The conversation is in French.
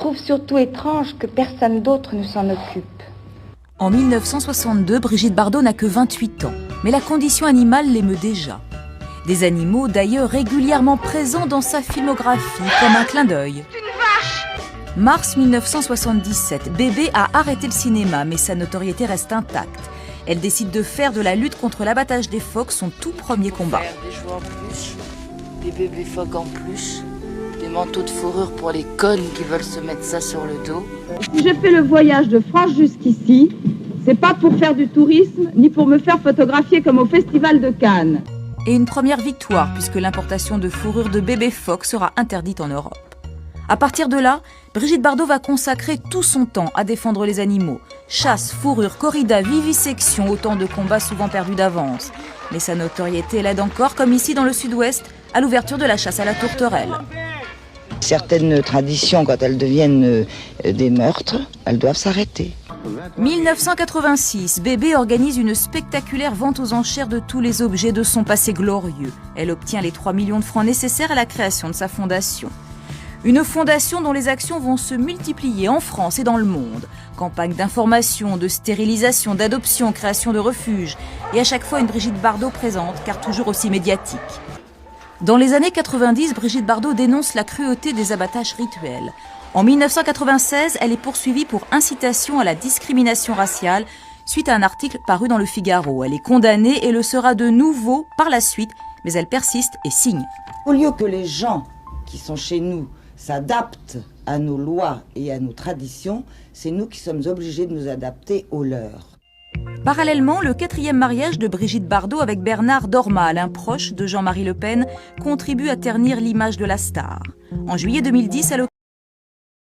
trouve surtout étrange que personne d'autre ne s'en occupe. En 1962, Brigitte Bardot n'a que 28 ans, mais la condition animale l'émeut déjà. Des animaux d'ailleurs régulièrement présents dans sa filmographie, comme un clin d'œil. Mars 1977, Bébé a arrêté le cinéma, mais sa notoriété reste intacte. Elle décide de faire de la lutte contre l'abattage des phoques son tout premier combat. Des jouets en peluche, des bébés phoques en peluche, des manteaux de fourrure pour les connes qui veulent se mettre ça sur le dos. Si j'ai fait le voyage de France jusqu'ici, c'est pas pour faire du tourisme, ni pour me faire photographier comme au Festival de Cannes. Et une première victoire, puisque l'importation de fourrure de bébés phoques sera interdite en Europe. À partir de là, Brigitte Bardot va consacrer tout son temps à défendre les animaux. Chasse, fourrure, corrida, vivisection, autant de combats souvent perdus d'avance. Mais sa notoriété l'aide encore, comme ici dans le sud-ouest, à l'ouverture de la chasse à la tourterelle. Certaines traditions, quand elles deviennent des meurtres, elles doivent s'arrêter. 1986, Bébé organise une spectaculaire vente aux enchères de tous les objets de son passé glorieux. Elle obtient les 3 millions de francs nécessaires à la création de sa fondation. Une fondation dont les actions vont se multiplier en France et dans le monde. Campagne d'information, de stérilisation, d'adoption, création de refuges. Et à chaque fois une Brigitte Bardot présente, car toujours aussi médiatique. Dans les années 90, Brigitte Bardot dénonce la cruauté des abattages rituels. En 1996, elle est poursuivie pour incitation à la discrimination raciale suite à un article paru dans Le Figaro. Elle est condamnée et le sera de nouveau par la suite, mais elle persiste et signe. Au lieu que les gens qui sont chez nous s'adaptent à nos lois et à nos traditions, c'est nous qui sommes obligés de nous adapter aux leurs. Parallèlement, le 4e mariage de Brigitte Bardot avec Bernard Dormal, un proche de Jean-Marie Le Pen, contribue à ternir l'image de la star. En juillet 2010, à l'occasion